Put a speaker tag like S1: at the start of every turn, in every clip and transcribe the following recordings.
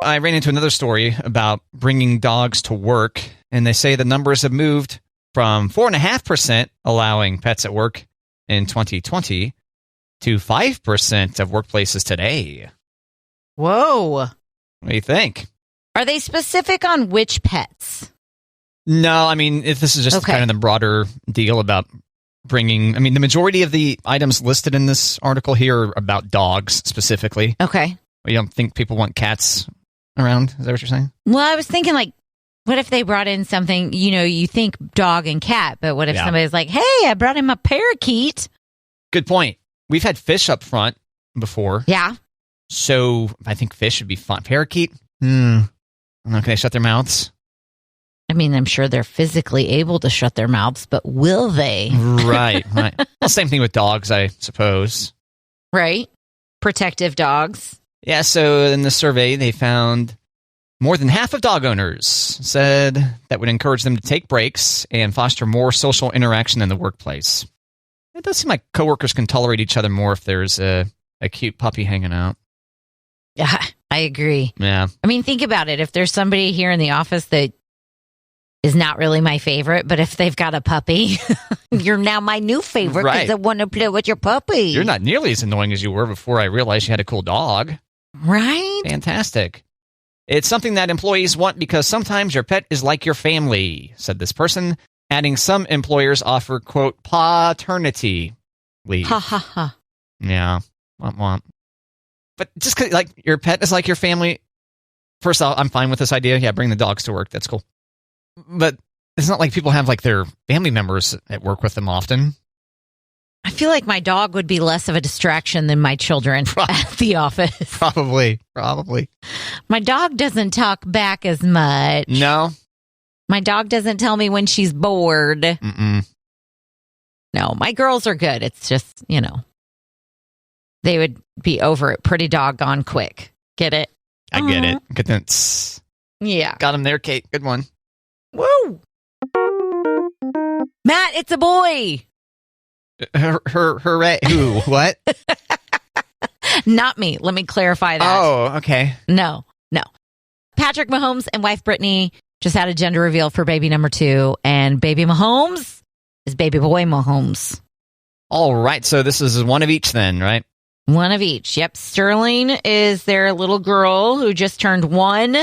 S1: I ran into another story about bringing dogs to work, and they say the numbers have moved from 4.5% allowing pets at work in 2020 to 5% of workplaces today.
S2: Whoa.
S1: What do you think?
S2: Are they specific on which pets?
S1: No, I mean, if this is just kind of the broader deal about bringing... I mean, the majority of the items listed in this article here are about dogs specifically.
S2: Okay.
S1: You don't think people want cats around? Is that what you're saying?
S2: Well, I was thinking, like, what if they brought in something, you think dog and cat, but what if somebody's like, hey, I brought him a parakeet?
S1: Good point. We've had fish up front before.
S2: Yeah.
S1: So I think fish would be fun. Parakeet? I'm not going to shut their mouths.
S2: I mean, I'm sure they're physically able to shut their mouths, but will they?
S1: Right. Well, same thing with dogs, I suppose.
S2: Right. Protective dogs.
S1: Yeah, so in the survey, they found more than half of dog owners said that would encourage them to take breaks and foster more social interaction in the workplace. It does seem like coworkers can tolerate each other more if there's a cute puppy hanging out.
S2: Yeah, I agree.
S1: Yeah.
S2: I mean, think about it. If there's somebody here in the office that is not really my favorite, but if they've got a puppy, you're now my new favorite because I want to play with your puppy.
S1: You're not nearly as annoying as you were before I realized you had a cool dog.
S2: Right?
S1: Fantastic. It's something that employees want because sometimes your pet is like your family, said this person, adding some employers offer, quote, paternity leave.
S2: Ha ha ha.
S1: Yeah. Womp womp. But just 'cause, like, your pet is like your family, first off, I'm fine with this idea. Yeah, bring the dogs to work. That's cool. But it's not like people have, like, their family members at work with them often.
S2: I feel like my dog would be less of a distraction than my children at the office.
S1: Probably.
S2: My dog doesn't talk back as much.
S1: No.
S2: My dog doesn't tell me when she's bored.
S1: Mm-mm.
S2: No, my girls are good. It's just, they would be over it pretty doggone quick. Get it?
S1: I get it. Good that.
S2: Yeah.
S1: Got him there, Kate. Good one.
S2: Woo! Matt, it's a boy.
S1: Hooray. Who? What?
S2: Not me. Let me clarify that.
S1: Oh, okay.
S2: No. Patrick Mahomes and wife Brittany just had a gender reveal for baby number 2, and baby Mahomes is baby boy Mahomes.
S1: All right. So this is one of each then, right?
S2: One of each. Yep. Sterling is their little girl who just turned 1,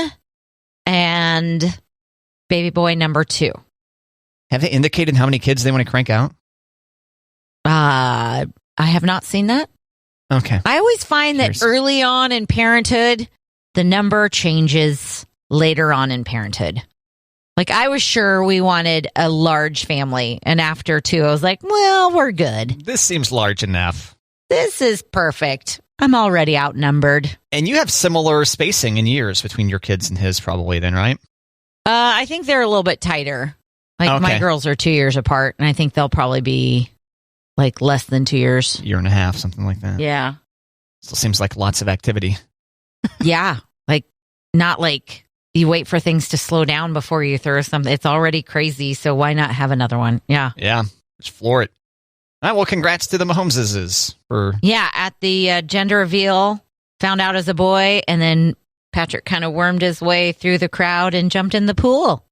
S2: and baby boy number 2.
S1: Have they indicated how many kids they want to crank out?
S2: I have not seen that.
S1: Okay.
S2: I always find that early on in parenthood, the number changes later on in parenthood. Like, I was sure we wanted a large family, and after 2, I was like, well, we're good.
S1: This seems large enough.
S2: This is perfect. I'm already outnumbered.
S1: And you have similar spacing in years between your kids and his probably then, right?
S2: I think they're a little bit tighter. Like, my girls are 2 years apart, and I think they'll probably be like less than 2 years.
S1: Year and a half, something like that.
S2: Yeah.
S1: Still seems like lots of activity.
S2: Yeah. Like, not like you wait for things to slow down before you throw something. It's already crazy, so why not have another one? Yeah.
S1: Yeah. Just floor it. All right, well, congrats to the Mahomeses for...
S2: Yeah, at the gender reveal, found out as a boy, and then Patrick kind of wormed his way through the crowd and jumped in the pool.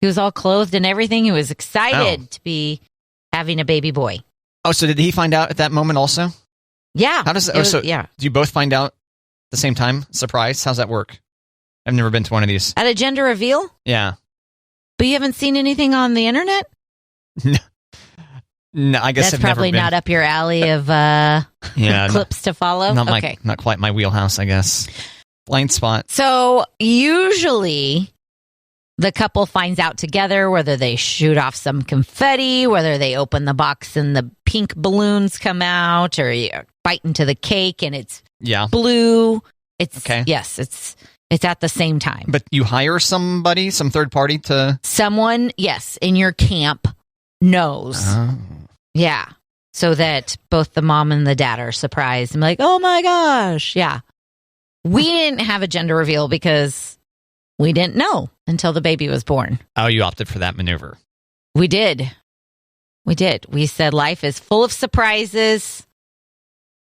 S2: He was all clothed and everything. He was excited to be having a baby boy.
S1: Oh, so did he find out at that moment also?
S2: Yeah.
S1: How does it? Yeah. Do you both find out at the same time? Surprise? How's that work? I've never been to one of these.
S2: At a gender reveal?
S1: Yeah.
S2: But you haven't seen anything on the internet?
S1: No, I guess
S2: that's
S1: I've
S2: probably
S1: never been.
S2: Not up your alley of clips to follow.
S1: Not quite my wheelhouse, I guess. Blind spot.
S2: So usually the couple finds out together, whether they shoot off some confetti, whether they open the box and the pink balloons come out, or you bite into the cake and it's blue. It's okay. Yes, it's at the same time.
S1: But you hire somebody, some third party to...
S2: Someone, yes, in your camp knows.
S1: Oh.
S2: Yeah. So that both the mom and the dad are surprised and like, oh my gosh. Yeah. We didn't have a gender reveal because we didn't know until the baby was born.
S1: Oh, you opted for that maneuver.
S2: We did. We said life is full of surprises.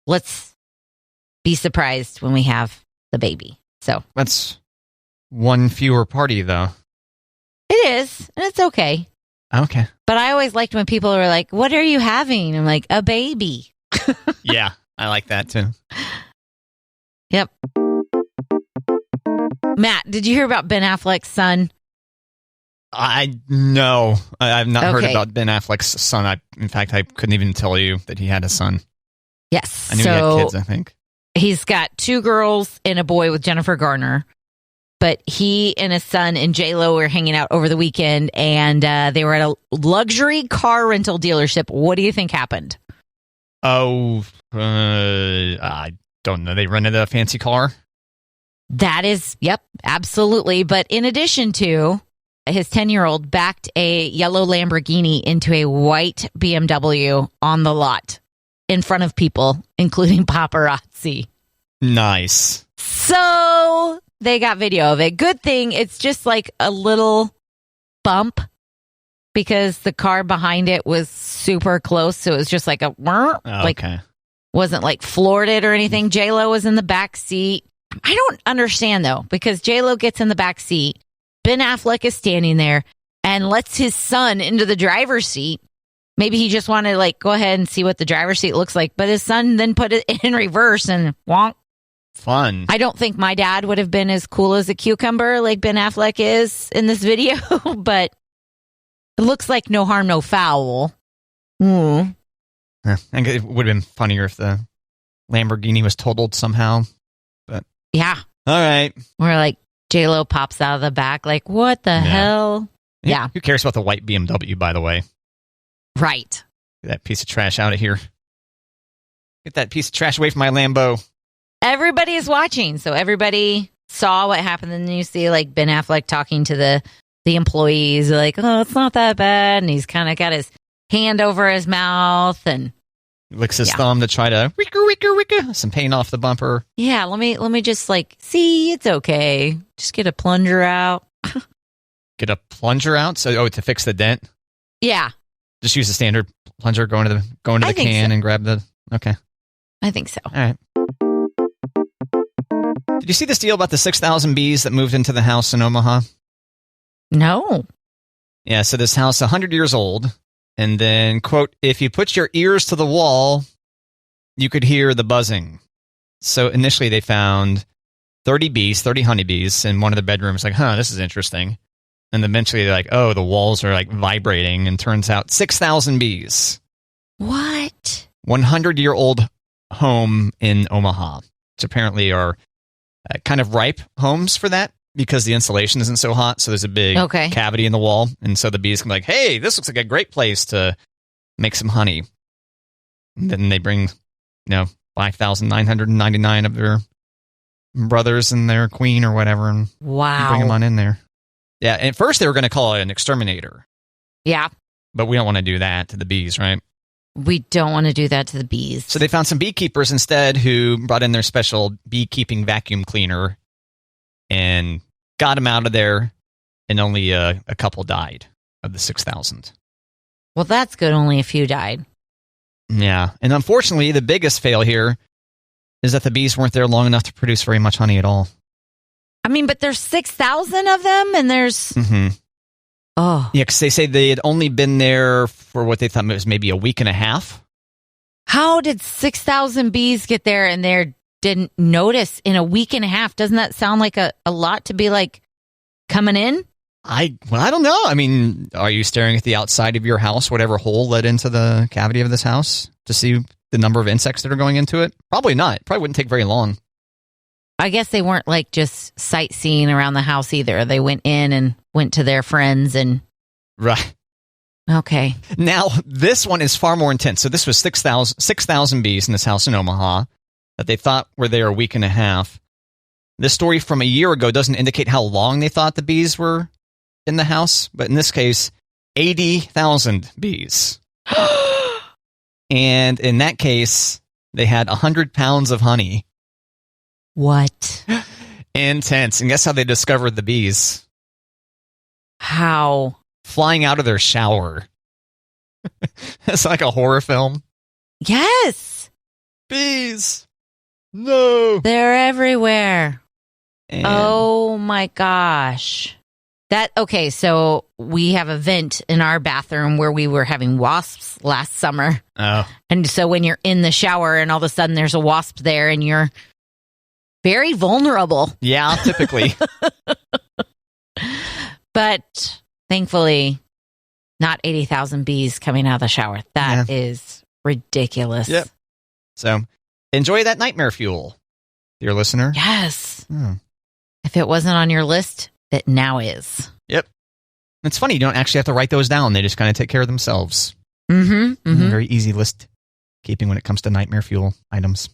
S2: Let's be surprised when we have the baby. So
S1: That's one fewer party, though.
S2: it is, and it's okay.
S1: Okay.
S2: But I always liked when people were like, "What are you having?" I'm like, "A baby."
S1: Yeah, I like that too.
S2: Yep. Matt, did you hear about Ben Affleck's son?
S1: No, I've not heard
S2: Okay.
S1: about Ben Affleck's son. In fact, I couldn't even tell you that he had a son.
S2: Yes.
S1: I knew he had kids, I think.
S2: He's got 2 girls and a boy with Jennifer Garner. But he and his son and J-Lo were hanging out over the weekend, and they were at a luxury car rental dealership. What do you think happened?
S1: Oh, I don't know. They rented a fancy car?
S2: That is, yep, absolutely. But in addition to, his 10-year-old backed a yellow Lamborghini into a white BMW on the lot in front of people, including paparazzi.
S1: Nice.
S2: So they got video of it. Good thing it's just like a little bump because the car behind it was super close. So it was just like a, like,
S1: Okay.
S2: wasn't like floored it or anything. J-Lo was in the back seat. I don't understand though, because J-Lo gets in the back seat. Ben Affleck is standing there and lets his son into the driver's seat. Maybe he just wanted to like go ahead and see what the driver's seat looks like, but his son then put it in reverse and wonk.
S1: Fun.
S2: I don't think my dad would have been as cool as a cucumber like Ben Affleck is in this video, but it looks like no harm, no foul.
S1: I think it would have been funnier if the Lamborghini was totaled somehow. But
S2: Yeah.
S1: all right.
S2: Where like J-Lo pops out of the back like, what the hell? Yeah.
S1: Who cares about the white BMW, by the way?
S2: Right.
S1: Get that piece of trash out of here. Get that piece of trash away from my Lambo.
S2: Everybody is watching, so everybody saw what happened. And you see like Ben Affleck talking to the employees like, oh, it's not that bad. And he's kind of got his hand over his mouth and
S1: Licks his thumb to try to wicka some paint off the bumper.
S2: yeah, let me just like, see, it's okay. Just get a plunger out.
S1: Get a plunger out to fix the dent.
S2: Yeah,
S1: Just use the standard plunger, go into the
S2: I think
S1: can
S2: so.
S1: and grab the. Okay,
S2: I think so.
S1: all right. Did you see this deal about the 6,000 bees that moved into the house in Omaha?
S2: No.
S1: Yeah, so this house 100 years old, and then quote, if you put your ears to the wall, you could hear the buzzing. So initially they found 30 honeybees in one of the bedrooms. Like, this is interesting. And eventually they're like, oh, the walls are like vibrating, and turns out 6,000 bees.
S2: What?
S1: 100-year-old home in Omaha, which apparently are kind of ripe homes for that because the insulation isn't so hot. So there's a big cavity in the wall. And so the bees can be like, hey, this looks like a great place to make some honey. And then they bring, 5,999 of their brothers and their queen or whatever and bring them on in there. Yeah. And at first they were going to call it an exterminator.
S2: Yeah.
S1: But we don't want to do that to the bees, right?
S2: We don't want to do that to the bees.
S1: So they found some beekeepers instead who brought in their special beekeeping vacuum cleaner and got them out of there, and only a couple died of the 6,000.
S2: Well, that's good. Only a few died.
S1: Yeah. And unfortunately, the biggest fail here is that the bees weren't there long enough to produce very much honey at all.
S2: I mean, but there's 6,000 of them, and there's...
S1: Mm-hmm.
S2: Oh.
S1: Yeah, because they say they had only been there for what they thought was maybe a week and a half.
S2: How did 6,000 bees get there and they didn't notice in a week and a half? Doesn't that sound like a lot to be like coming in?
S1: I don't know. I mean, are you staring at the outside of your house, whatever hole led into the cavity of this house, to see the number of insects that are going into it? Probably not. Probably wouldn't take very long.
S2: I guess they weren't like just sightseeing around the house either. They went in and went to their friends and...
S1: Right.
S2: Okay.
S1: Now, this one is far more intense. So this was 6,000 bees in this house in Omaha that they thought were there a week and a half. This story from a year ago doesn't indicate how long they thought the bees were in the house, but in this case, 80,000 bees. And in that case, they had 100 pounds of honey.
S2: What?
S1: Intense. And guess how they discovered the bees?
S2: How?
S1: Flying out of their shower. It's like a horror film.
S2: Yes.
S1: Bees. No.
S2: They're everywhere.
S1: And
S2: Oh my gosh. Okay, so we have a vent in our bathroom where we were having wasps last summer.
S1: Oh.
S2: And so when you're in the shower and all of a sudden there's a wasp there and you're very vulnerable.
S1: Yeah, typically.
S2: But thankfully, not 80,000 bees coming out of the shower. That is ridiculous.
S1: Yep. So enjoy that nightmare fuel, dear listener.
S2: Yes. If it wasn't on your list, it now is.
S1: Yep. It's funny, you don't actually have to write those down. They just kind of take care of themselves.
S2: Mm-hmm.
S1: Very easy list keeping when it comes to nightmare fuel items.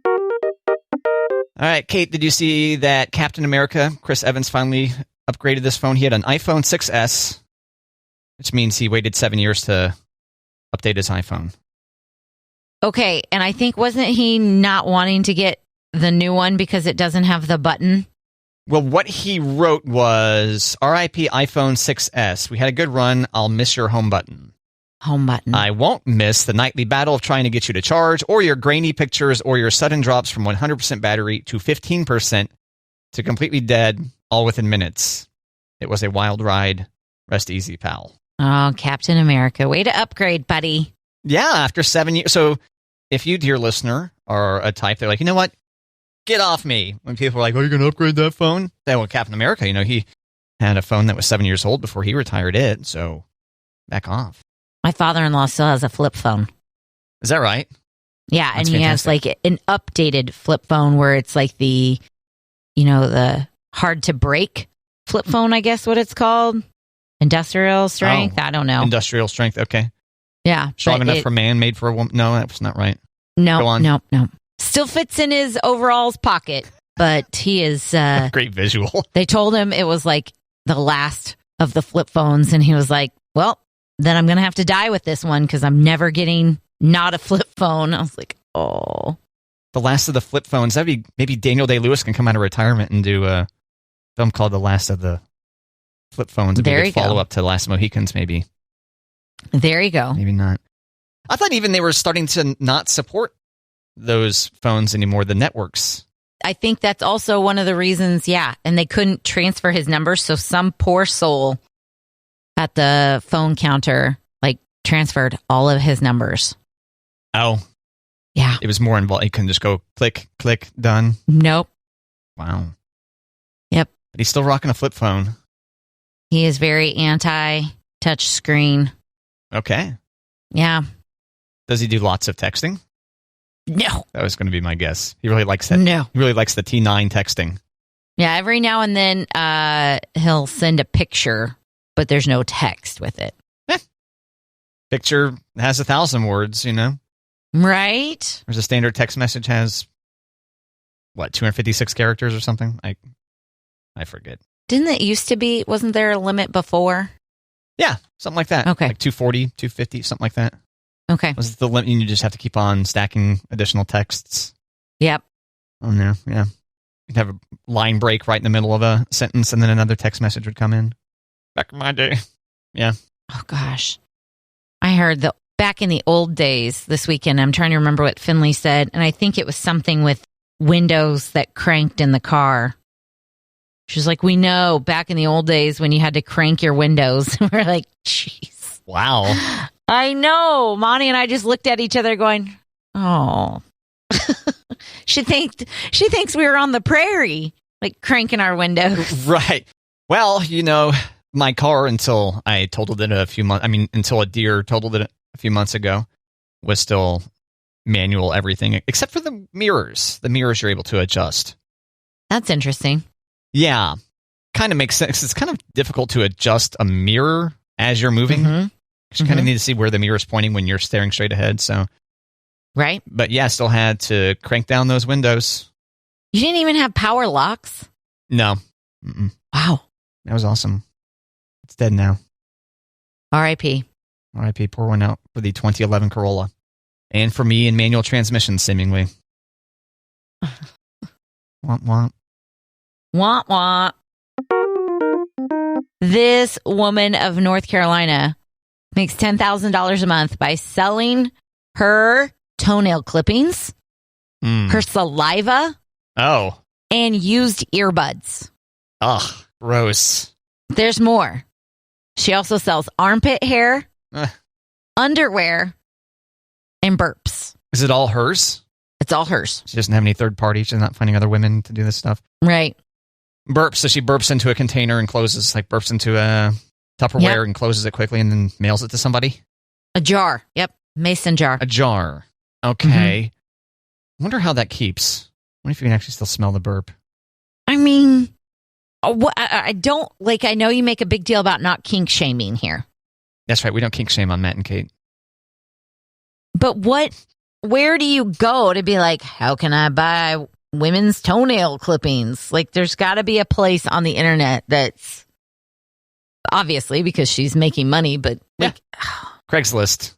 S1: All right, Kate, did you see that Captain America, Chris Evans, finally upgraded this phone? He had an iPhone 6S, which means he waited 7 years to update his iPhone.
S2: Okay, and I think wasn't he not wanting to get the new one because it doesn't have the button?
S1: Well, what he wrote was, RIP iPhone 6S. We had a good run. I'll miss your home button.
S2: Home button.
S1: I won't miss the nightly battle of trying to get you to charge, or your grainy pictures, or your sudden drops from 100% battery to 15% to completely dead, all within minutes. It was a wild ride. Rest easy, pal.
S2: Oh, Captain America. Way to upgrade, buddy.
S1: Yeah, after 7 years. So if you, dear listener, are a type, they're like, you know what? Get off me. When people are like, oh, you're going to upgrade that phone? Then, well, Captain America, he had a phone that was 7 years old before he retired it. So back off.
S2: My father-in-law still has a flip phone.
S1: Is that right?
S2: Yeah,
S1: That's
S2: and he has like an updated flip phone where it's like the hard to break flip phone, I guess what it's called. Industrial strength. I don't know.
S1: Industrial strength. Okay.
S2: Yeah.
S1: Strong enough for man, made for a woman. No, that was not right.
S2: No. Still fits in his overalls pocket, but he is...
S1: Great visual.
S2: They told him it was like the last of the flip phones, and he was like, well, then I'm going to have to die with this one because I'm never getting not a flip phone. I was like, oh.
S1: The last of the flip phones. That'd be, maybe Daniel Day-Lewis can come out of retirement and do a film called The Last of the Flip Phones. It'd be a good follow-up to Last Mohicans, maybe.
S2: There you go.
S1: Maybe not. I thought even they were starting to not support those phones anymore, the networks.
S2: I think that's also one of the reasons, and they couldn't transfer his number, so some poor soul at the phone counter transferred all of his numbers.
S1: Oh.
S2: Yeah.
S1: It was more involved. You couldn't just go click, click, done.
S2: Nope.
S1: Wow.
S2: Yep.
S1: But he's still rocking a flip phone.
S2: He is very anti-touch screen.
S1: Okay.
S2: Yeah.
S1: Does he do lots of texting?
S2: No.
S1: That was going to be my guess. He really likes that.
S2: No.
S1: He really likes the T9 texting.
S2: Yeah, every now and then he'll send a picture, but there's no text with it.
S1: Picture has 1,000 words,
S2: Right?
S1: Whereas a standard text message has, 256 characters or something? I forget.
S2: Didn't it used to be, wasn't there a limit before?
S1: Yeah, something like that.
S2: Okay.
S1: Like 240, 250, something like that.
S2: Okay.
S1: Was it the limit? You just have to keep on stacking additional texts.
S2: Yep.
S1: Oh, no. Yeah. You'd have a line break right in the middle of a sentence, and then another text message would come in. Back in my day. Yeah.
S2: Oh, gosh. I heard that back in the old days this weekend, I'm trying to remember what Finley said, and I think it was something with windows that cranked in the car. She's like, we know back in the old days when you had to crank your windows. We're like, jeez.
S1: Wow.
S2: I know. Monty and I just looked at each other going, oh. She thinks we were on the prairie, cranking our windows.
S1: Right. Well, my car, until I totaled it until a deer totaled it a few months ago, was still manual everything, except for the mirrors. The mirrors you're able to adjust.
S2: That's interesting.
S1: Yeah. Kind of makes sense. It's kind of difficult to adjust a mirror as you're moving. Mm-hmm. You kind of need to see where the mirror is pointing when you're staring straight ahead. So,
S2: right.
S1: But yeah, still had to crank down those windows.
S2: You didn't even have power locks?
S1: No. Mm-mm.
S2: Wow.
S1: That was awesome. It's dead now.
S2: R.I.P.
S1: R.I.P. Pour one out for the 2011 Corolla. And for me in manual transmission, seemingly. Womp womp.
S2: Womp womp. This woman of North Carolina makes $10,000 a month by selling her toenail clippings her saliva,
S1: Oh.
S2: and used earbuds.
S1: Ugh, gross.
S2: There's more. She also sells armpit hair, underwear, and burps.
S1: Is it all hers?
S2: It's all hers.
S1: She doesn't have any third party. She's not finding other women to do this stuff.
S2: Right.
S1: Burps. So she burps into a container and closes, like burps into a Tupperware and closes it quickly and then mails it to somebody?
S2: A jar. Yep. Mason jar.
S1: A jar. Okay. I wonder how that keeps. I wonder if you can actually still smell the burp.
S2: I mean, I don't, like, I know you make a big deal about not kink shaming here.
S1: That's right. We don't kink shame on Matt and Kate.
S2: But where do you go to be like, how can I buy women's toenail clippings? Like, there's got to be a place on the internet that's obviously because she's making money, but like
S1: Craigslist.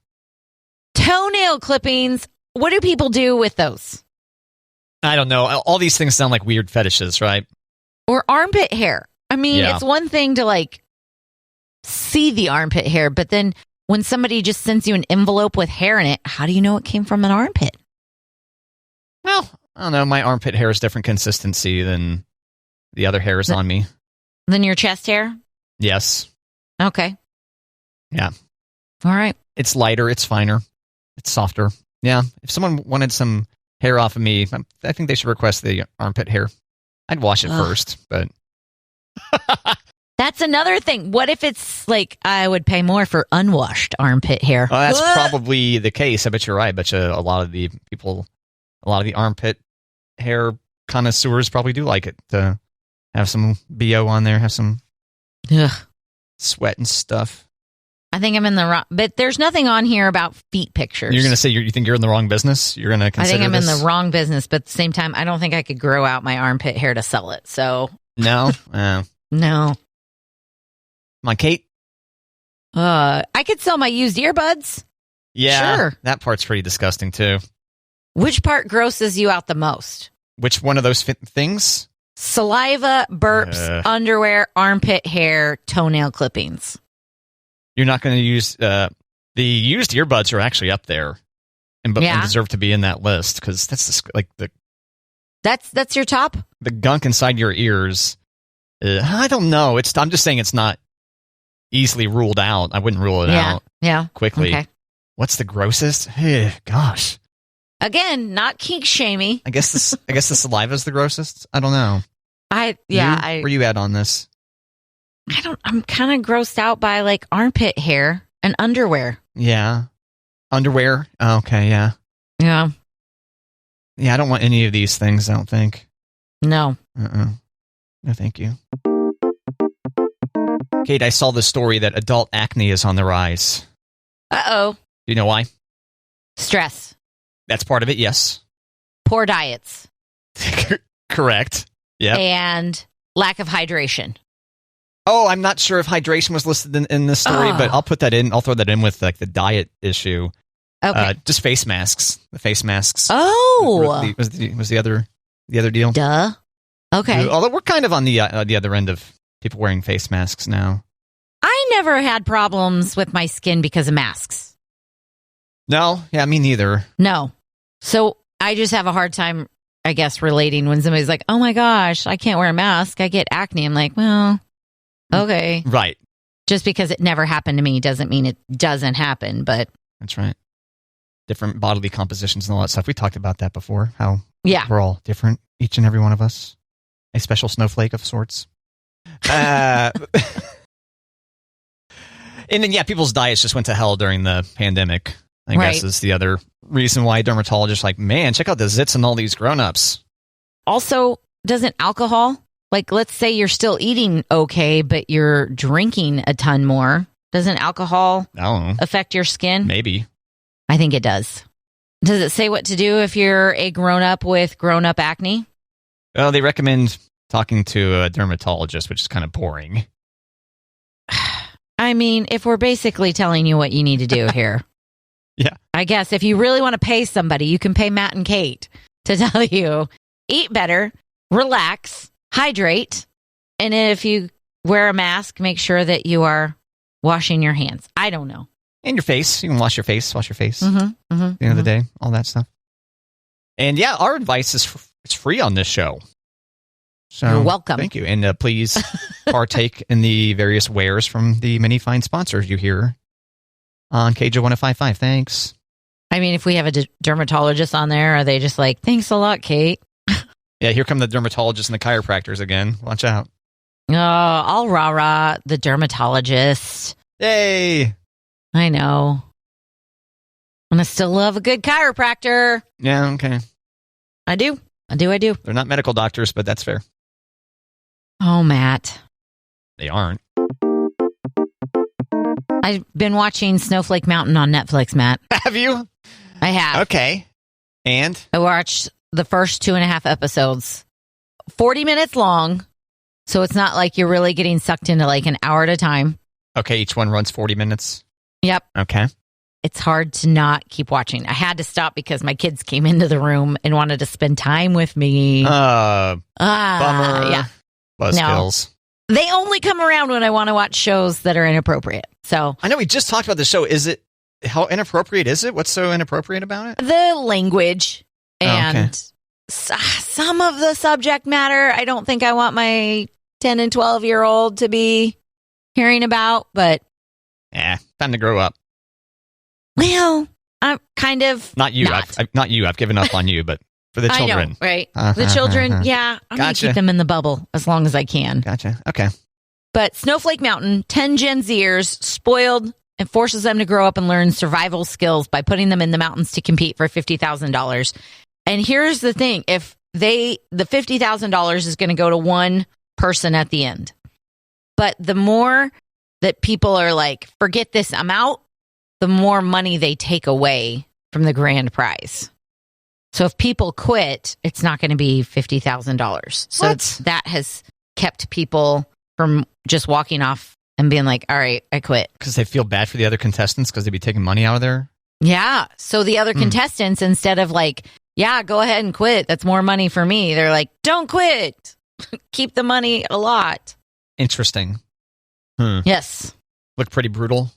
S2: Toenail clippings. What do people do with those?
S1: I don't know. All these things sound like weird fetishes, right?
S2: Or armpit hair. I mean, it's one thing to like see the armpit hair, but then when somebody just sends you an envelope with hair in it, how do you know it came from an armpit?
S1: Well, I don't know. My armpit hair is different consistency than the other hairs on me.
S2: Than your chest hair?
S1: Yes.
S2: Okay.
S1: Yeah.
S2: All right.
S1: It's lighter. It's finer. It's softer. Yeah. If someone wanted some hair off of me, I think they should request the armpit hair. I'd wash it first, but...
S2: That's another thing. What if it's like, I would pay more for unwashed armpit hair?
S1: Oh, that's probably the case. I bet you're right. I bet you a lot of the people, a lot of the armpit hair connoisseurs probably do like it to have some BO on there, have some sweat and stuff.
S2: I think I'm in the wrong, but there's nothing on here about feet pictures.
S1: You're going to say you think you're in the wrong business? You're going to consider
S2: I think I'm
S1: this?
S2: in the wrong business, but at the same time, I don't think I could grow out my armpit hair to sell it. So
S1: no,
S2: no.
S1: Come on, Kate.
S2: I could sell my used earbuds.
S1: Yeah,
S2: sure.
S1: That part's pretty disgusting too.
S2: Which part grosses you out the most?
S1: Which one of those things?
S2: Saliva, burps, underwear, armpit hair, toenail clippings.
S1: You're not going to use the used earbuds are actually up there, and deserve to be in that list because that's like the
S2: that's your top.
S1: The gunk inside your ears. I don't know. I'm just saying it's not easily ruled out. I wouldn't rule it out.
S2: Yeah.
S1: Quickly.
S2: Okay.
S1: What's the grossest? Gosh.
S2: Again, not kink shamey.
S1: I guess the saliva is the grossest. I don't know.
S2: Where
S1: you at on this?
S2: I'm kind of grossed out by like armpit hair and underwear.
S1: Yeah. Underwear? Oh, okay, yeah.
S2: Yeah.
S1: Yeah, I don't want any of these things, I don't think.
S2: No.
S1: No, thank you. Kate, I saw the story that adult acne is on the rise.
S2: Uh-oh.
S1: Do you know why?
S2: Stress.
S1: That's part of it, yes.
S2: Poor diets.
S1: Correct. Yeah.
S2: And lack of hydration.
S1: Oh, I'm not sure if hydration was listed in this story, but I'll put that in. I'll throw that in with like the diet issue.
S2: Okay.
S1: Just face masks. The face masks.
S2: Oh.
S1: Was the other deal?
S2: Duh. Okay.
S1: Although we're kind of on the other end of people wearing face masks now.
S2: I never had problems with my skin because of masks.
S1: No, yeah, me neither.
S2: No. So I just have a hard time, I guess, relating when somebody's like, oh my gosh, I can't wear a mask. I get acne. I'm like, well, okay.
S1: Right.
S2: Just because it never happened to me doesn't mean it doesn't happen, but.
S1: That's right. Different bodily compositions and all that stuff. We talked about that before, how we're all different, each and every one of us. A special snowflake of sorts. And then, people's diets just went to hell during the pandemic. I guess is the other reason why dermatologists are like, man, check out the zits in all these grown-ups.
S2: Also, doesn't alcohol, like let's say you're still eating okay, but you're drinking a ton more. Doesn't alcohol affect your skin?
S1: Maybe.
S2: I think it does. Does it say what to do if you're a grown-up with grown-up acne?
S1: Well, they recommend talking to a dermatologist, which is kind of boring.
S2: I mean, if we're basically telling you what you need to do here.
S1: Yeah.
S2: I guess if you really want to pay somebody, you can pay Matt and Kate to tell you, eat better, relax, hydrate, and if you wear a mask, make sure that you are washing your hands. I don't know.
S1: And your face. You can wash your face.
S2: Mm-hmm,
S1: At the end of the day, all that stuff. And yeah, our advice is free on this show. So
S2: You're welcome.
S1: Thank you. And please partake in the various wares from the many fine sponsors you hear on KJ1055. Thanks.
S2: I mean, if we have a dermatologist on there, are they just like, thanks a lot, Kate?
S1: Yeah, here come the dermatologists and the chiropractors again. Watch out.
S2: Oh, all rah-rah, the dermatologist.
S1: Yay.
S2: I know. And I still love a good chiropractor.
S1: Yeah, okay.
S2: I do.
S1: They're not medical doctors, but that's fair.
S2: Oh, Matt.
S1: They aren't.
S2: I've been watching Snowflake Mountain on Netflix, Matt.
S1: Have you?
S2: I have.
S1: Okay. And?
S2: I watched the first 2.5 episodes. 40 minutes long, so it's not like you're really getting sucked into like an hour at a time.
S1: Okay, each one runs 40 minutes?
S2: Yep.
S1: Okay.
S2: It's hard to not keep watching. I had to stop because my kids came into the room and wanted to spend time with me.
S1: Bummer.
S2: Yeah.
S1: Buzzkills.
S2: No. They only come around when I want to watch shows that are inappropriate. So
S1: I know we just talked about the show. How inappropriate is it? What's so inappropriate about it?
S2: the language and
S1: okay.
S2: some of the subject matter, I don't think I want my 10 and 12-year-old to be hearing about, but
S1: Time to grow up.
S2: well, I'm kind of
S1: Not you.
S2: not.
S1: Not you. I've given up on you, but for the children.
S2: I know, right? The children, yeah. I'm going to
S1: Gotcha.
S2: keep them in the bubble as long as I can.
S1: Gotcha. Okay.
S2: But Snowflake Mountain, 10 Gen Zers spoiled and forces them to grow up and learn survival skills by putting them in the mountains to compete for $50,000. And here's the thing. If the $50,000 is going to go to one person at the end. But the more that people are like, forget this, I'm out, the more money they take away from the grand prize. So if people quit, it's not going to be $50,000. So that has kept people from just walking off and being like, all right, I quit.
S1: Because they feel bad for the other contestants because they'd be taking money out of there?
S2: Yeah. So the other contestants, instead of like, yeah, go ahead and quit, that's more money for me, they're like, don't quit. Keep the money a lot.
S1: Interesting.
S2: Yes.
S1: Look pretty brutal.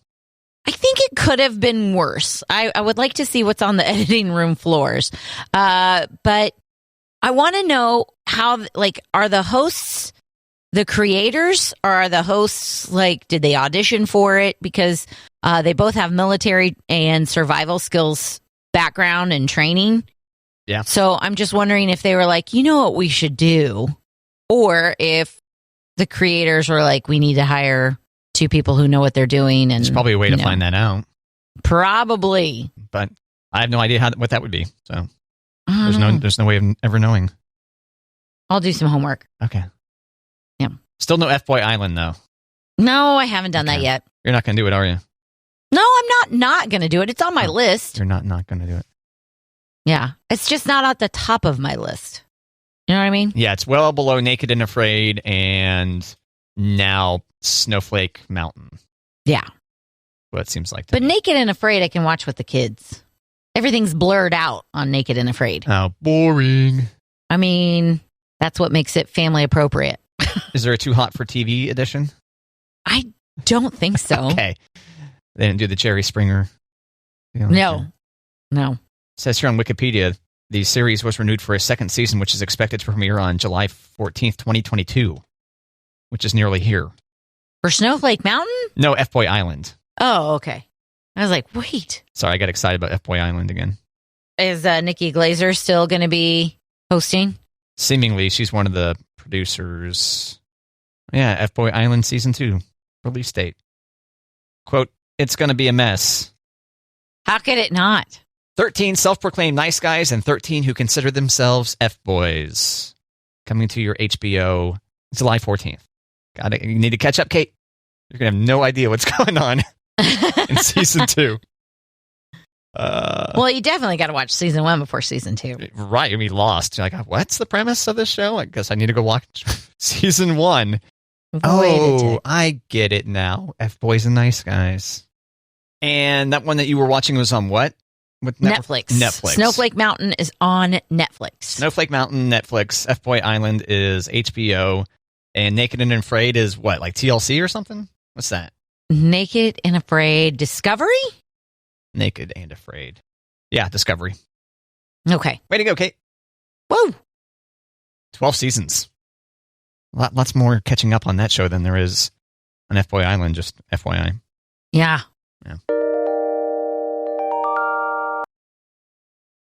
S2: I think it could have been worse. I would like to see what's on the editing room floors. But I want to know how, like, are the hosts the creators, or are the hosts, like, did they audition for it? Because they both have military and survival skills background and training.
S1: Yeah.
S2: So I'm just wondering if they were like, you know what we should do? Or if the creators were like, we need to hire two people who know what they're doing. And
S1: There's probably a way to find that out.
S2: Probably.
S1: But I have no idea what that would be. So there's no way of ever knowing.
S2: I'll do some homework.
S1: Okay.
S2: Yeah.
S1: Still no F-Boy Island, though.
S2: No, I haven't done that yet.
S1: You're not going to do it, are you?
S2: No, I'm not going to do it. It's on my list.
S1: You're not going to do it.
S2: Yeah. It's just not at the top of my list. You know what I mean?
S1: Yeah, it's well below Naked and Afraid and now Snowflake Mountain.
S2: Yeah.
S1: What it seems like.
S2: But Naked and Afraid, I can watch with the kids. Everything's blurred out on Naked and Afraid.
S1: Oh, boring.
S2: I mean, that's what makes it family appropriate.
S1: Is there a Too Hot for TV edition?
S2: I don't think so.
S1: Okay. They didn't do the Jerry Springer.
S2: No.
S1: It says here on Wikipedia, the series was renewed for a second season, which is expected to premiere on July 14th, 2022, which is nearly here.
S2: For Snowflake Mountain?
S1: No, F-Boy Island.
S2: Oh, okay. I was like, wait.
S1: Sorry, I got excited about F-Boy Island again.
S2: Is Nikki Glazer still going to be hosting?
S1: Seemingly, she's one of the producers. Yeah, F-Boy Island Season 2, release date. Quote, it's going to be a mess.
S2: How could it not?
S1: 13 self-proclaimed nice guys and 13 who consider themselves F-boys. Coming to your HBO July 14th. Got it. You need to catch up, Kate. You're going to have no idea what's going on in Season 2.
S2: Well, you definitely got to watch Season 1 before Season 2.
S1: Right. You'll be lost. You're like, what's the premise of this show? I guess I need to go watch Season 1. I get it now. F-boys and nice guys. And that one that you were watching was on what? With
S2: Netflix. Snowflake Mountain is on Netflix.
S1: Snowflake Mountain, Netflix. F-Boy Island is HBO. And Naked and Afraid is what, like TLC or something? What's that?
S2: Naked and Afraid Discovery?
S1: Naked and Afraid. Yeah, Discovery.
S2: Okay.
S1: Way to go, Kate.
S2: Whoa.
S1: 12 seasons. Lots more catching up on that show than there is on F-Boy Island, just FYI.
S2: Yeah.
S1: Yeah.